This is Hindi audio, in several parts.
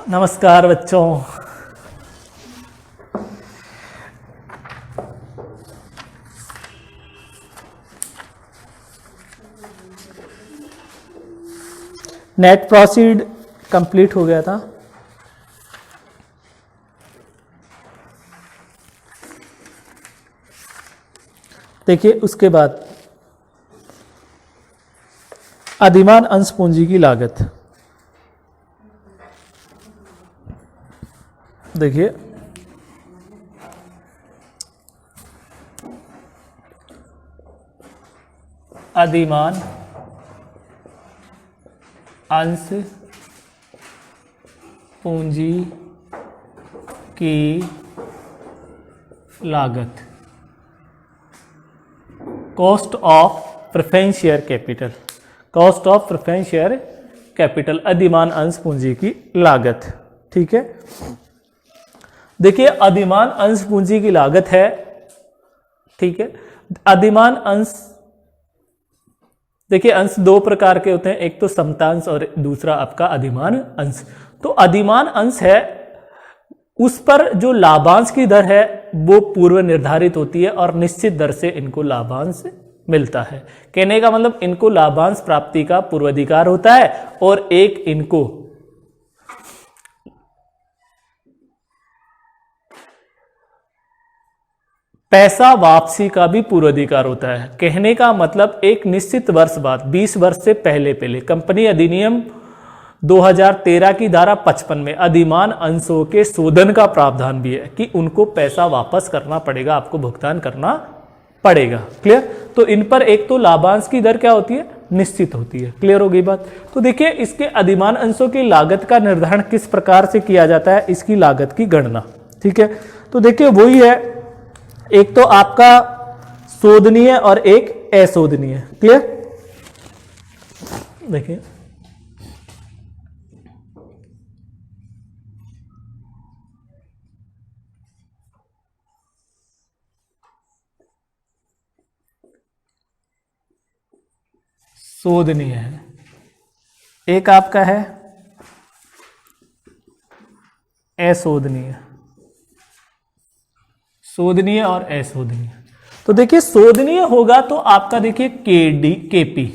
नमस्कार बच्चों। नेट प्रोसीड कंप्लीट हो गया था। देखिए उसके बाद अधिमान अंश पूंजी की लागत। देखिए अधिमान अंश पूंजी की लागत, cost of preference share capital, cost of preference share capital, अधिमान अंश पूंजी की लागत। ठीक है, देखिए अधिमान अंश पूंजी की लागत है। ठीक है, अधिमान अंश, देखिए अंश दो प्रकार के होते हैं, एक तो समतांश और दूसरा आपका अधिमान अंश। तो अधिमान अंश है, उस पर जो लाभांश की दर है वो पूर्व निर्धारित होती है और निश्चित दर से इनको लाभांश मिलता है। कहने का मतलब इनको लाभांश प्राप्ति का पूर्वाधिकार होता है और एक इनको पैसा वापसी का भी पूर्वाधिकार होता है। कहने का मतलब एक निश्चित वर्ष बाद, 20 वर्ष से पहले कंपनी अधिनियम 2013 की धारा 55 में अधिमान अंशों के शोधन का प्रावधान भी है कि उनको पैसा वापस करना पड़ेगा, आपको भुगतान करना पड़ेगा। क्लियर? तो इन पर एक तो लाभांश की दर क्या होती है, निश्चित होती है। क्लियर होगी बात? तो देखिए इसके अधिमान अंशों की लागत का निर्धारण किस प्रकार से किया जाता है, इसकी लागत की गणना। ठीक है, तो देखिए वही है, एक तो आपका शोधनीय और एक अशोधनीय। क्लियर? देखिए शोधनीय है, एक आपका है अशोधनीय, शोधनीय और अशोधनीय। तो देखिए शोधनीय होगा तो आपका देखिए केडी केपी,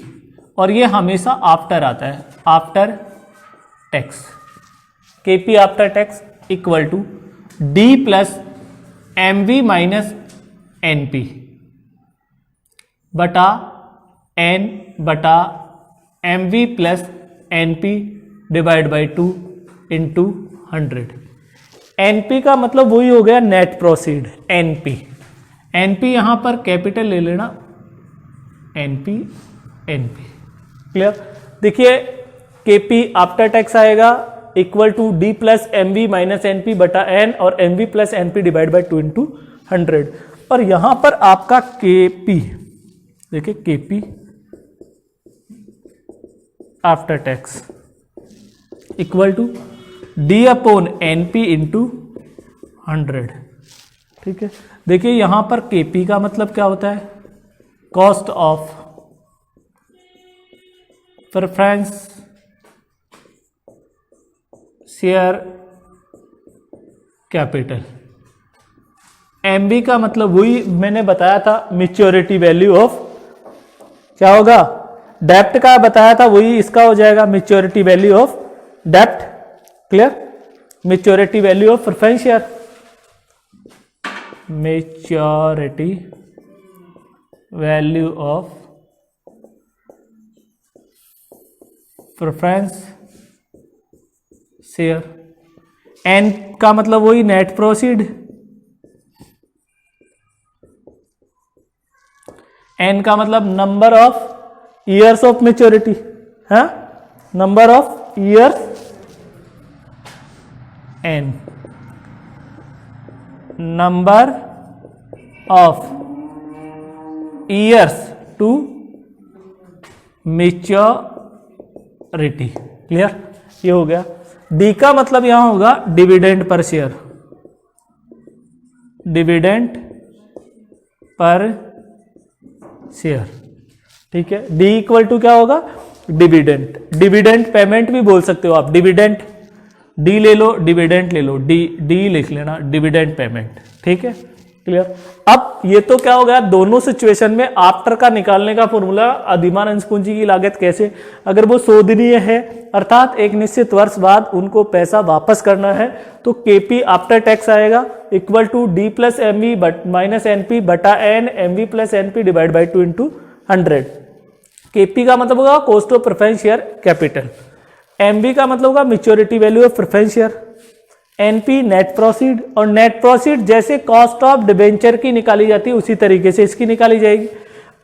और ये हमेशा आफ्टर आता है, after tax, KP after tax equal to D plus MV minus NP बटा एन बटा MV plus NP divide by 2 into 100। NP का मतलब वही हो गया नेट प्रोसीड, एनपी। एनपी यहां पर कैपिटल ले लेना, एनपी एनपी। क्लियर? देखिए केपी आफ्टर टैक्स आएगा equal to D plus MV minus NP बटा एन और MV plus NP divide by 2 into 100। और यहां पर आपका केपी, देखिए KP after tax equal to D upon NP into 100। ठीक है, देखिए यहां पर केपी का मतलब क्या होता है, cost of preference share capital. MB का मतलब वही मैंने बताया था, मैच्योरिटी वैल्यू ऑफ, क्या होगा, डेप्ट का बताया था, वही इसका हो जाएगा मैच्योरिटी वैल्यू ऑफ डेप्ट। Clear? Maturity value of preference share, maturity value of preference share. N का मतलब वही नेट प्रोसीड, एन का मतलब number of years of maturity, है number of years, N number of years to maturity. Clear? ये हो गया। डी का मतलब यहां होगा dividend per share, dividend per share, ठीक है। डी इक्वल टू क्या होगा, डिविडेंड, डिविडेंड पेमेंट भी बोल सकते हो आप, डिविडेंड, डी ले लो, डिविडेंड ले लो, डी लिख लेना, डिविडेंड पेमेंट, ठीक है, क्लियर। अब ये तो क्या हो गया, दोनों सिचुएशन में आफ्टर का निकालने का फॉर्मूला, अधिमान अंश पूंजी की लागत कैसे, अगर वो शोधनीय है अर्थात एक निश्चित वर्ष बाद उनको पैसा वापस करना है, तो केपी आफ्टर टैक्स आएगा equal to D plus M V minus NP बटा N M V plus NP divide by 2 into 100। KP का मतलब होगा cost of preference share capital, MB का मतलब होगा maturity value of preference share, NP net proceed, और नेट प्रोसीड जैसे कॉस्ट ऑफ डिबेंचर की निकाली जाती है उसी तरीके से इसकी निकाली जाएगी।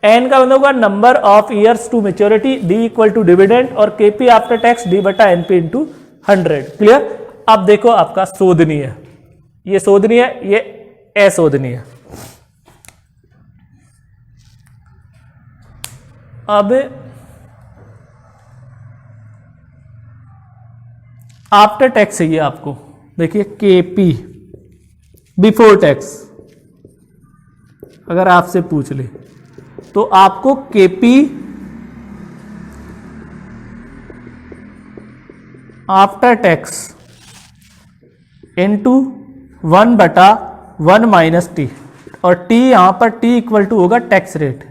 एन का मतलब होगा number of years to maturity, D equal to dividend, और केपी आफ्टर टैक्स डी बटा एनपी इंटू 100, क्लियर। अब देखो आपका शोधनीय, ये शोधनीय, ये अशोधनीय। अब आफ्टर टैक्स चाहिए आपको, देखिए केपी बिफोर टैक्स अगर आपसे पूछ ले तो आपको KP after tax into 1/1 minus T, और टी यहां पर टी इक्वल टू होगा टैक्स रेट।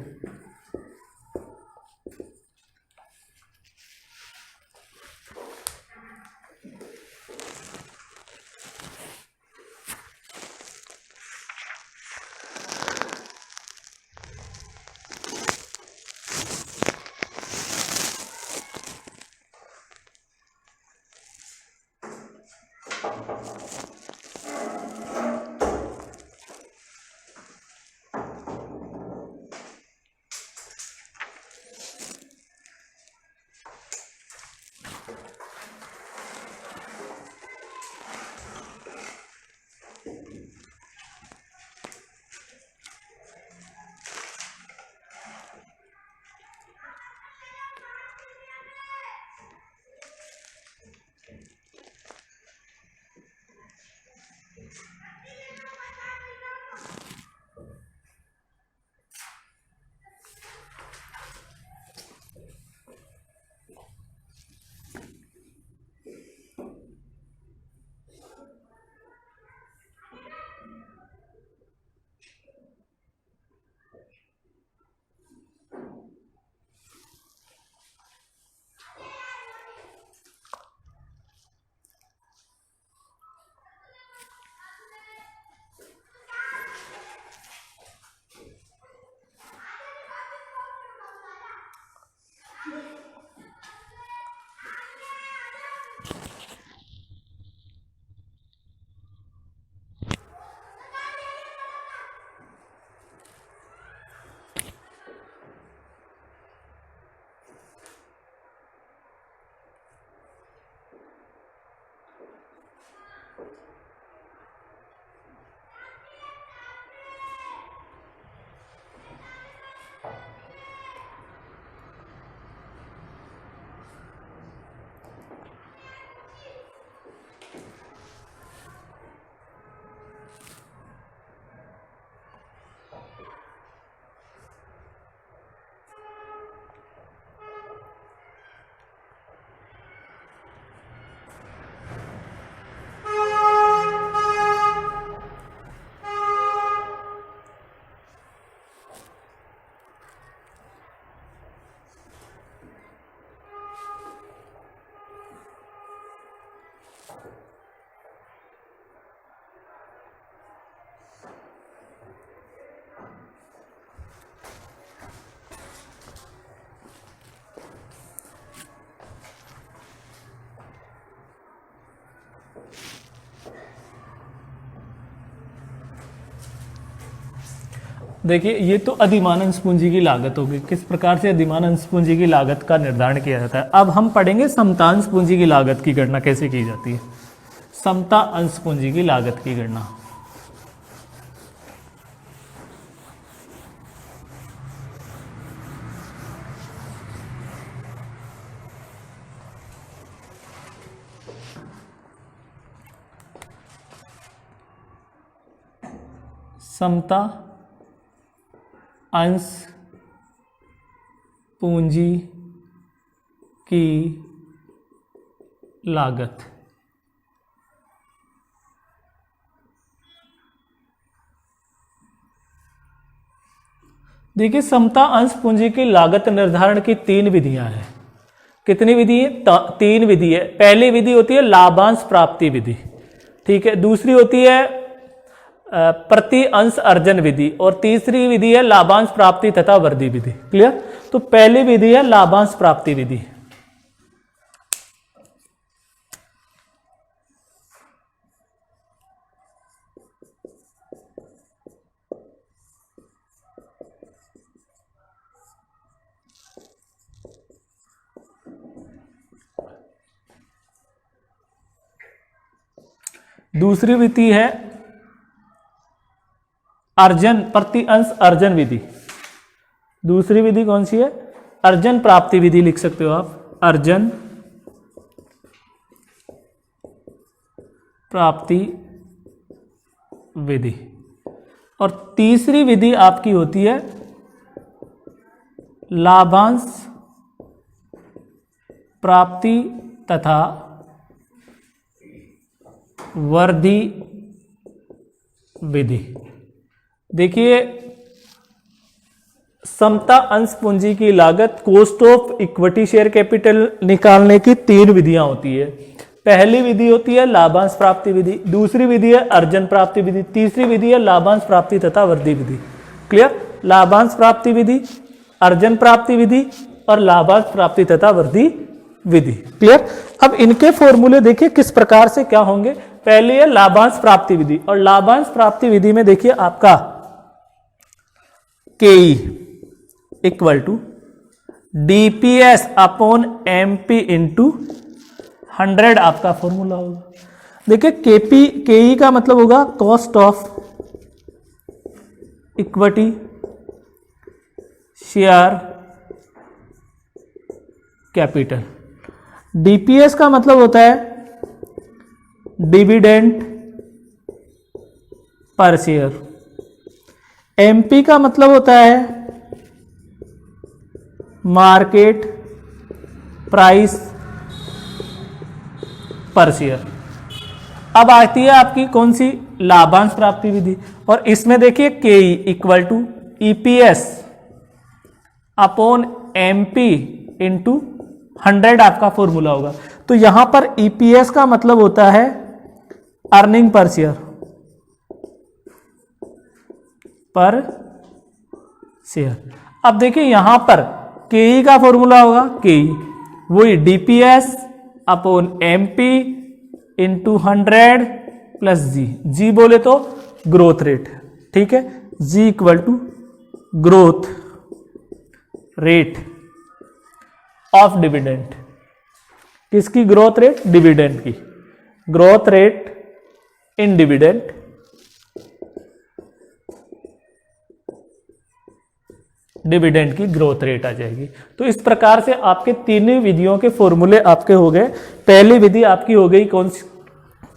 देखिए ये तो अधिमान अंश पूंजी की लागत होगी, किस प्रकार से अधिमान अंश पूंजी की लागत का निर्धारण किया जाता है। अब हम पढ़ेंगे समता अंश पूंजी की लागत की गणना कैसे की जाती है। समता अंश पूंजी की लागत की गणना, समता अंश पूंजी की लागत। देखिए, समता अंश पूंजी की लागत निर्धारण की 3 विधियां हैं। कितनी विधि है? 3 विधि है। पहली विधि होती है लाभांश प्राप्ति विधि, ठीक है। दूसरी होती है प्रति अंश अर्जन विधि, और तीसरी विधि है लाभांश प्राप्ति तथा वृद्धि विधि। क्लियर? तो पहली विधि है लाभांश प्राप्ति विधि। दूसरी विधि है अर्जन प्रति अंश अर्जन विधि। दूसरी विधि कौन सी है? अर्जन प्राप्ति विधि लिख सकते हो आप, अर्जन प्राप्ति विधि। और तीसरी विधि आपकी होती है लाभांश प्राप्ति तथा वृद्धि विधि। देखिए, समता अंश पूंजी की लागत, cost of equity share capital निकालने की 3 विधियां होती है। पहली विधि होती है लाभांश प्राप्ति विधि, दूसरी विधि है अर्जन प्राप्ति विधि, तीसरी विधि है लाभांश प्राप्ति तथा वृद्धि विधि। क्लियर? लाभांश प्राप्ति विधि, अर्जन प्राप्ति विधि और लाभांश प्राप्ति तथा वृद्धि विधि। क्लियर? अब इनके फॉर्मूले देखिए किस प्रकार से क्या होंगे। पहले है लाभांश प्राप्ति विधि, और लाभांश प्राप्ति विधि में देखिए आपका KE equal to DPS upon MP into 100 आपका फॉर्मूला होगा। देखिए, केई का मतलब होगा cost of equity share capital. DPS का मतलब होता है डिविडेंड पर शेयर। एमपी का मतलब होता है मार्केट प्राइस पर शेयर। अब आती है आपकी कौन सी? लाभांश प्राप्ति विधि, और इसमें देखिए KE equal to EPS upon MP into 100 आपका फॉर्मूला होगा। तो यहां पर ईपीएस का मतलब होता है अर्निंग पर शेयर, अब देखिए यहां पर केई का फॉर्मूला होगा केई, वही DPS upon MP into 100 plus G. G बोले तो ग्रोथ रेट, ठीक है। G equal to growth rate of dividend. किसकी ग्रोथ रेट? डिविडेंड की। Growth rate in dividend dividend की ग्रोथ रेट आ जाएगी। तो इस प्रकार से आपके 3 विधियों के फॉर्मूले आपके हो गए। पहली विधि आपकी हो गई कौन सी?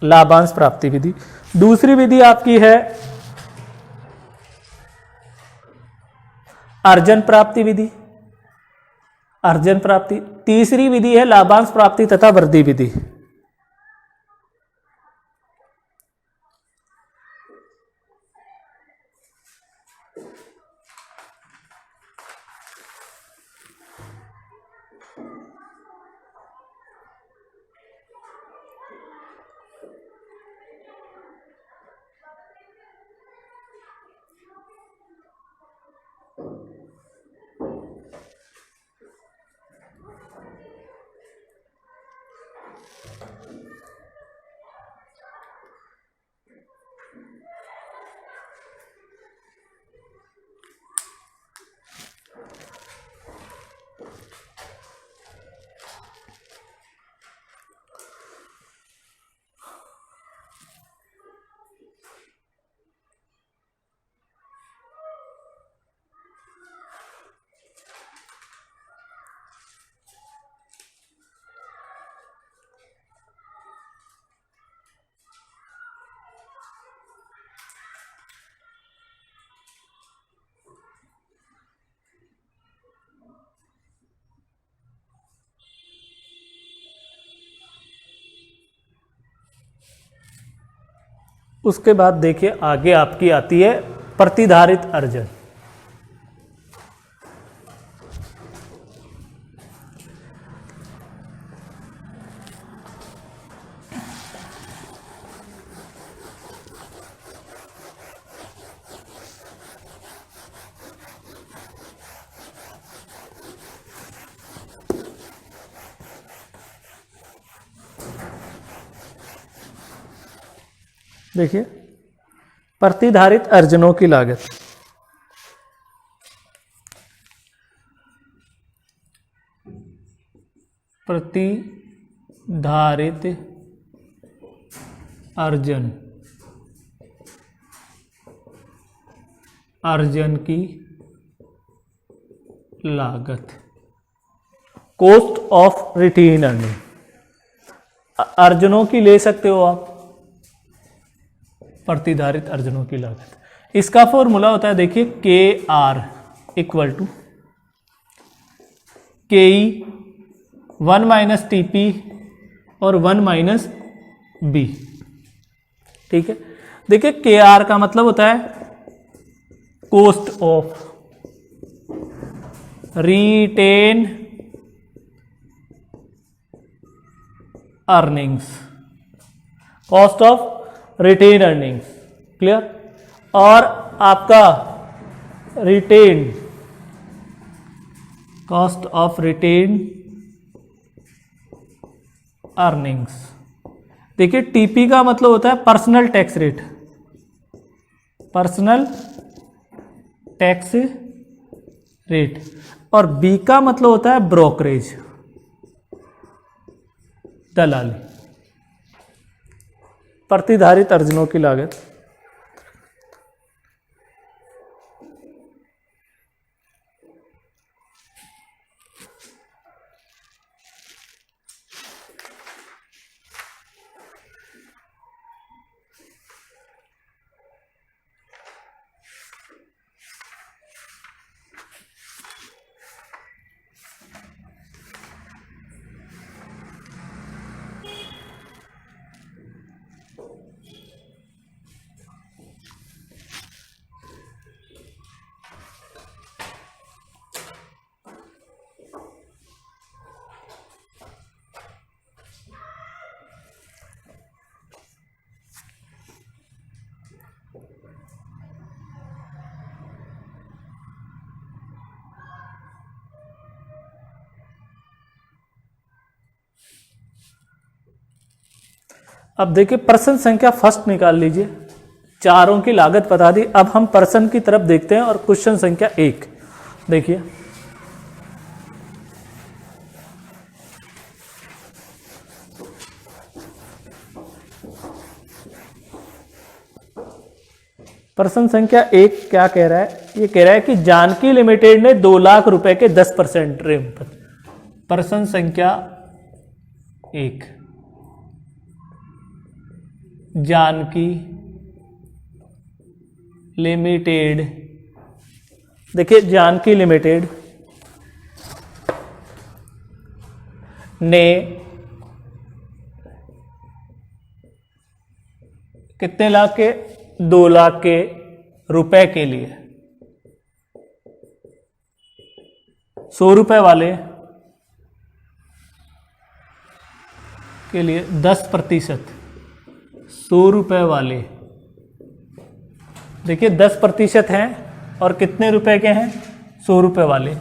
लाभांश प्राप्ति विधि। दूसरी विधि आपकी है अर्जन प्राप्ति विधि, अर्जन प्राप्ति। तीसरी विधि है लाभांश प्राप्ति तथा वृद्धि विधि। उसके बाद देखिए आगे आपकी आती है प्रतिधारित अर्जन। देखिए प्रतिधारित अर्जनों की लागत, प्रतिधारित अर्जन, अर्जन की लागत, कॉस्ट ऑफ रिटेन अर्निंग। अर्जनों की ले सकते हो आप, प्रतिधारित अर्जनों की लागत। इसका फॉर्मूला होता है देखिए के आर इक्वल टू के ई 1 माइनस टी पी और 1 माइनस बी। ठीक है, देखिए के आर का मतलब होता है cost of retained earnings, cost of retained earnings, clear. और आपका retained, cost of retained earnings. देखिए टीपी का मतलब होता है personal tax rate, personal tax rate, और बी का मतलब होता है ब्रोकरेज, दलाली। प्रतिधारित अर्जनों की लागत, अब देखिए पर्सन संख्या फर्स्ट निकाल लीजिए, चारों की लागत बता दी। अब हम पर्सन की तरफ देखते हैं और क्वेश्चन संख्या 1 देखिए। पर्सन संख्या 1 क्या कह रहा है? ये कह रहा है कि जानकी लिमिटेड ने 2 लाख रुपए के 10% रेम पर। पर्सन संख्या 1 जानकी लिमिटेड, देखिए जानकी लिमिटेड ने कितने लाख के? 2 लाख के रुपए के लिए 100 रुपए वाले के लिए 10%, 100 रुपए वाले देखिए 10% हैं और कितने रुपए के हैं? 100 रुपए वाले।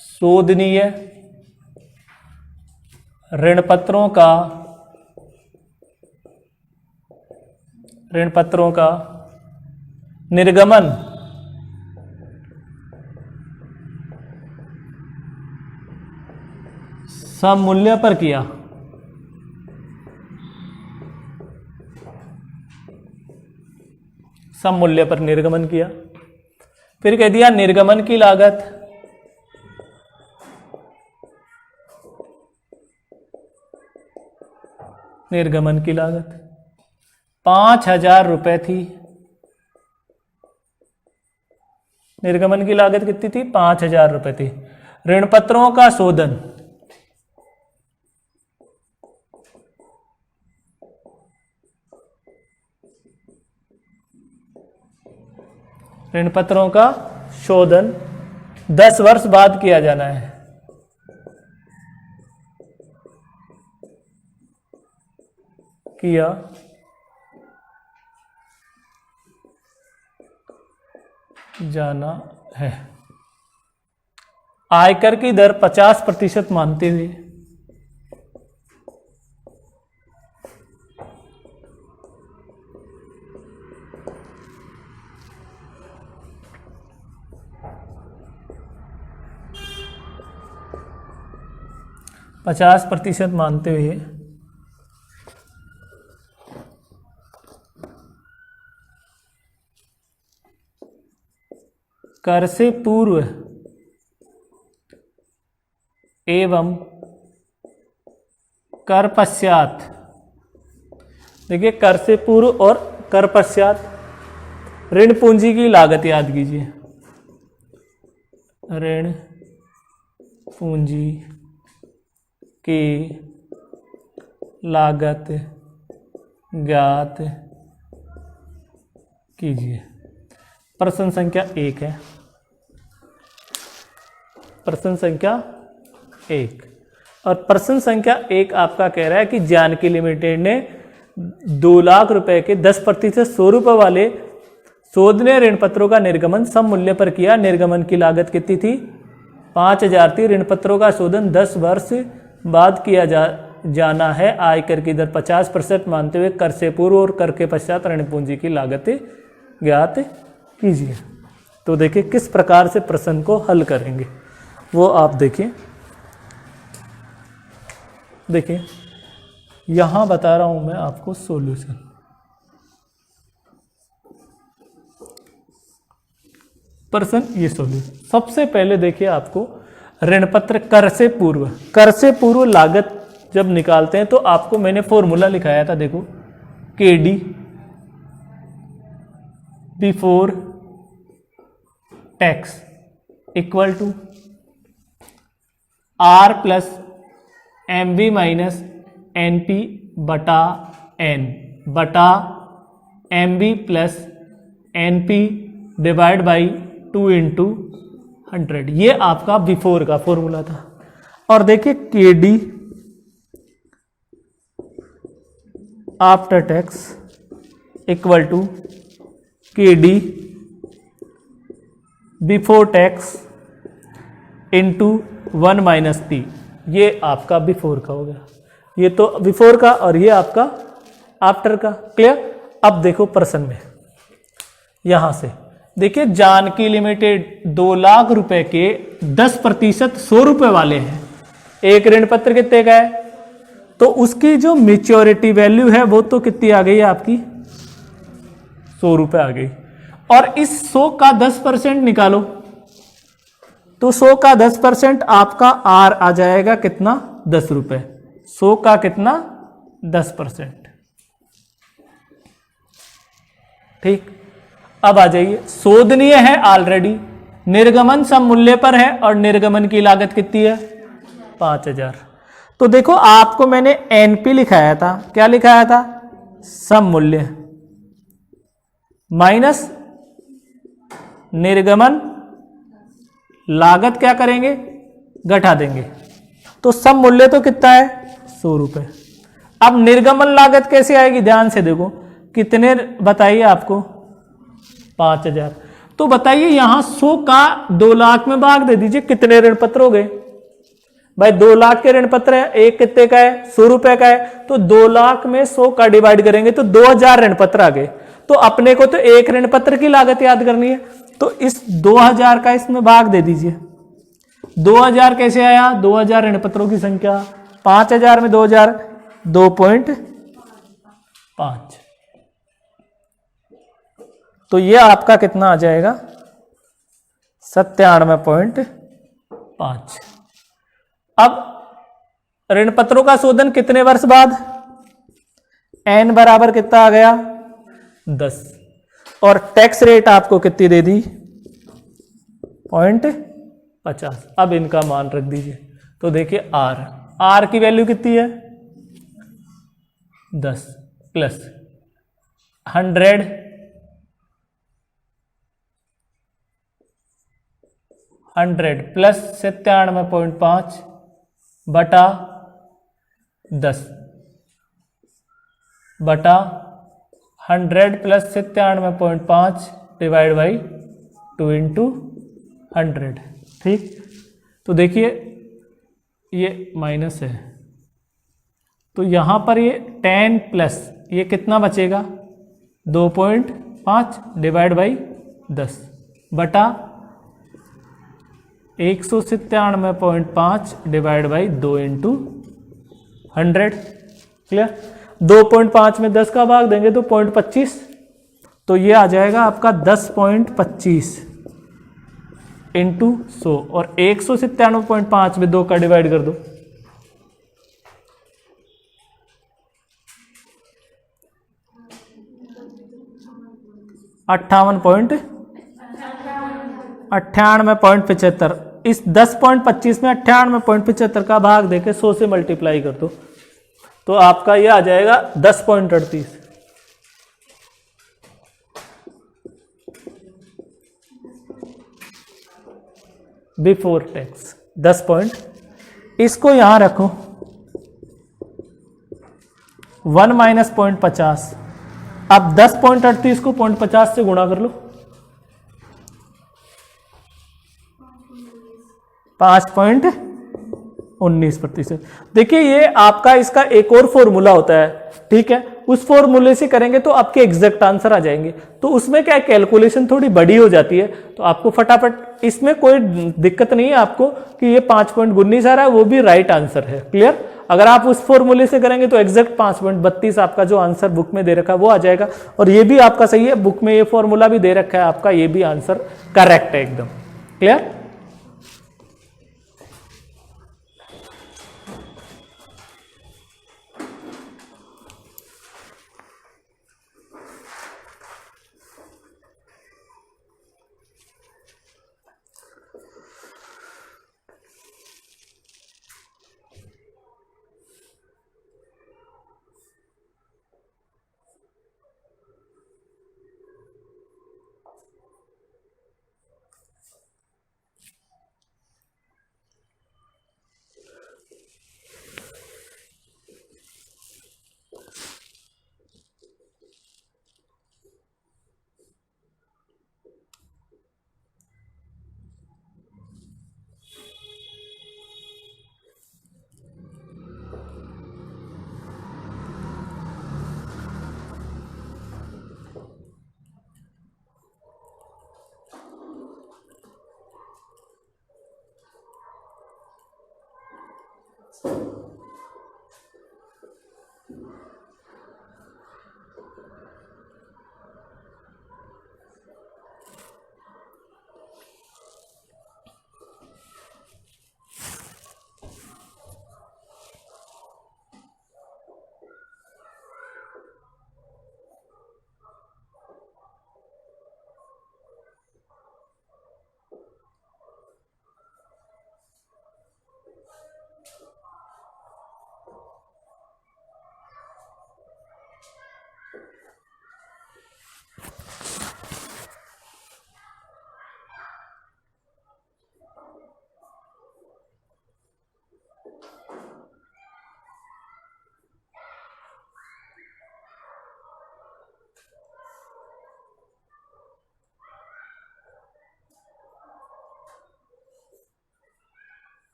100 दिनीय ऋण पत्रों का निर्गमन सम मूल्य पर किया। सम मूल्य पर निर्गमन किया। फिर कह दिया निर्गमन की लागत, निर्गमन की लागत 5,000 रुपए थी। निर्गमन की लागत कितनी थी? 5,000 रुपए थी। ऋण पत्रों का शोधन, ऋण पत्रों का शोधन 10 वर्ष बाद किया जाना है। किया जाना है। आयकर की दर 50% मानते हुए कर से पूर्व एवं कर पश्चात, देखिए कर से पूर्व और कर पश्चात ऋण पूंजी की लागत याद कीजिए। ऋण पूंजी की लागत ज्ञात कीजिए। प्रश्न संख्या 1 है। प्रश्न संख्या 1 और प्रश्न संख्या 1 आपका कह रहा है कि जानकी लिमिटेड ने 2 लाख रुपए के 10% 100 रुपए वाले शोधनीय ऋण पत्रों का निर्गमन सम मूल्य पर किया। निर्गमन की लागत कितनी थी? 5,000 थी। ऋण पत्रों का शोधन 10 वर्ष बाद किया जाना है। आयकर की दर 50% मानते हुए कर से पूर्व और कर के पश्चात ऋण पूंजी की लागत ज्ञात कीजिए। तो देखिए किस प्रकार से प्रश्न को हल करेंगे वो आप देखिए। देखिए यहां बता रहा हूं मैं आपको सॉल्यूशन। प्रश्न ये सॉल्यूशन। सबसे पहले देखिए आपको ऋण पत्र कर से पूर्व लागत जब निकालते हैं तो आपको मैंने फॉर्मूला लिखाया था। देखो KD before tax equal to R plus M B minus N P बटा एन बटा M B plus N P divide by 2 into 100। ये आपका बिफोर का फॉर्मूला था। और देखिए K D after tax equal to K D before tax into 1 minus T. ये आपका बिफोर का हो गया। ये तो बिफोर का और ये आपका आफ्टर का। क्लियर? अब देखो प्रश्न में यहां से देखिए जानकी लिमिटेड 2 लाख रुपए के 10% 100 रुपए वाले हैं। एक ऋण पत्र कितने का है? तो उसकी जो मेच्योरिटी वैल्यू है वो तो कितनी आ गई है आपकी? 100 रुपए आ गई। और इस 100 का 10% निकालो तो 100 का 10% आपका आर आ जाएगा कितना? 10 रुपए। 100 का कितना? 10%। ठीक। अब आ जाइए, शोधनीय है ऑलरेडी, निर्गमन सम मूल्य पर है और निर्गमन की लागत कितनी है? 5,000। तो देखो आपको मैंने एनपी लिखाया था। क्या लिखाया था? सम मूल्य माइनस निर्गमन लागत क्या करेंगे? घटा देंगे। तो सम मूल्य तो कितना है? 100 रुपए। अब निर्गमन लागत कैसे आएगी? ध्यान से देखो कितने बताइए आपको? 5,000। तो बताइए यहां 100 का 2 लाख में भाग दे दीजिए। कितने ऋण पत्र हो गए भाई? 2 लाख के ऋण पत्र है। एक कितने का है? 100 रुपए का है। तो 2 लाख में 100 का डिवाइड करेंगे तो 2,000 ऋण पत्र आ गए। तो अपने को तो एक ऋण पत्र की लागत याद करनी है। तो इस 2,000 का इसमें भाग दे दीजिए। 2,000 कैसे आया? 2,000 ऋण पत्रों की संख्या। 5,000 में 2,000 2.5। तो ये आपका कितना आ जाएगा? 97.5। अब ऋण पत्रों का शोधन कितने वर्ष बाद? एन बराबर कितना आ गया? 10। और टैक्स रेट आपको कितनी दे दी? 0.50। अब इनका मान रख दीजिए। तो देखिए आर की वैल्यू कितनी है? 10 प्लस 100 100 प्लस 97.5 बटा 10 बटा 100 प्लस 97.5 डिवाइड बाई 2 इंटू 100। ठीक, तो देखिए ये माइनस है, तो यहाँ पर ये 10 प्लस ये कितना बचेगा 2.5 डिवाइड बाई 10 बटा 197.5 डिवाइड बाई 2 इंटू 100। क्लियर, 2.5 में 10 का भाग देंगे तो 0.25, तो ये आ जाएगा आपका 10.25 इंटू 100 और 197.5 में 2 का डिवाइड कर दो, अट्ठावन पॉइंट 98.75। इस 10.25 में 98.75 का भाग देके 100 से मल्टीप्लाई कर दो, तो आपका ये आ जाएगा 10.38। बिफोर टैक्स 10 पॉइंट, इसको यहां रखो 1 माइनस 0.50। अब 10.38 को 0.50 से गुणा कर लो, 5.19%। देखिए ये आपका इसका एक और फॉर्मूला होता है, ठीक है, उस फॉर्मूले से करेंगे तो आपके एग्जैक्ट आंसर आ जाएंगे। तो उसमें क्या कैलकुलेशन थोड़ी बड़ी हो जाती है, तो आपको फटाफट, इसमें कोई दिक्कत नहीं है आपको कि ये 5.19 आ रहा है, वो भी राइट आंसर है। क्लियर, अगर आप उस फॉर्मूले से करेंगे तो एग्जैक्ट 5.32 आपका जो आंसर बुक में दे रखा है वो आ जाएगा। और ये भी आपका सही है, बुक में ये फॉर्मूला भी दे रखा है आपका, ये भी आंसर करेक्ट है एकदम। क्लियर,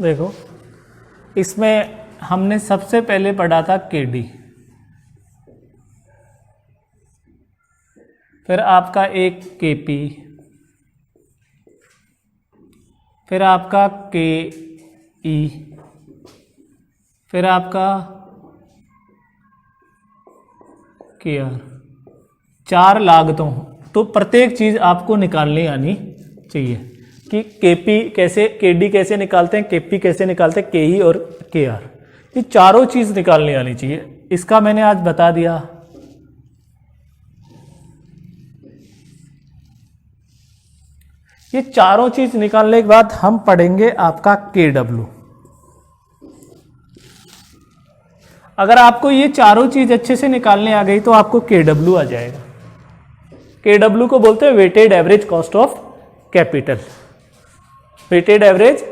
देखो इसमें हमने सबसे पहले पढ़ा था KD, फिर आपका एक KP, फिर आपका KE, फिर आपका KR। 4 लागतों, तो प्रत्येक चीज आपको निकालनी आनी चाहिए कि KP कैसे, KD कैसे निकालते हैं, KP कैसे निकालते हैं, KE और KR, ये चारों चीज निकालनी आनी चाहिए। इसका मैंने आज बता दिया। ये चारों चीज निकालने के बाद हम पढ़ेंगे आपका KW। अगर आपको ये चारों चीज अच्छे से निकालने आ गई तो आपको KW आ जाएगा। KW को बोलते हैं weighted average cost of capital, weighted average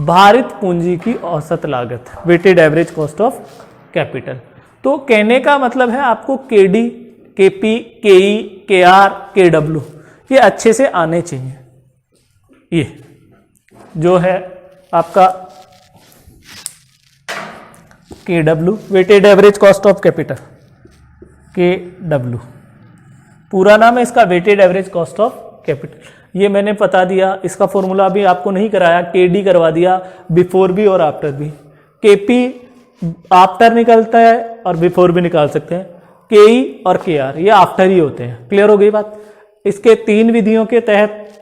भारित पूंजी की औसत लागत, weighted average cost of capital. तो कहने का मतलब है आपको KD, KP, KE, KR, KW ये अच्छे से आने चाहिए। ये जो है आपका KW, weighted average cost of capital, KW पूरा नाम है इसका, weighted average cost of capital. ये मैंने बता दिया, इसका फॉर्मूला भी आपको नहीं कराया, KD करवा दिया बिफोर भी और आफ्टर भी। KP आफ्टर निकलता है और बिफोर भी निकाल सकते हैं। KE और KR ये आफ्टर ही होते हैं। क्लियर हो गई बात। इसके 3 विधियों के तहत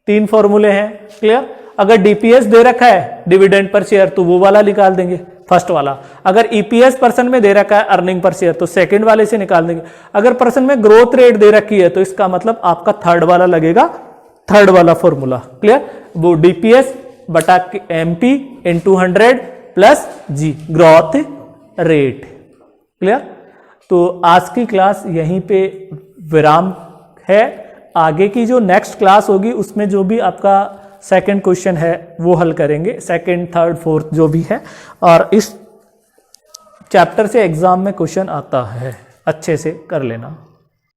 3 फॉर्मूले हैं। क्लियर। अगर DPS दे रखा है डिविडेंड पर शेयर तो वो वाला निकाल देंगे, फर्स्ट वाला। अगर EPS परसेंट में दे रखा है अर्निंग पर शेयर तो सेकंड वाले से निकाल देंगे। अगर परसेंट में ग्रोथ रेट दे रखी है तो इसका मतलब आपका थर्ड वाला लगेगा, थर्ड वाला फॉर्मूला। क्लियर। वो DPS बटा MP × 100 plus G growth rate. Clear. तो आज की क्लास यहीं पे विराम है। आगे की जो नेक्स्ट क्लास होगी उसमें जो भी आपका सेकंड क्वेश्चन है वो हल करेंगे, सेकंड, थर्ड, फोर्थ जो भी है। और इस चैप्टर से एग्जाम में क्वेश्चन आता है, अच्छे से कर लेना।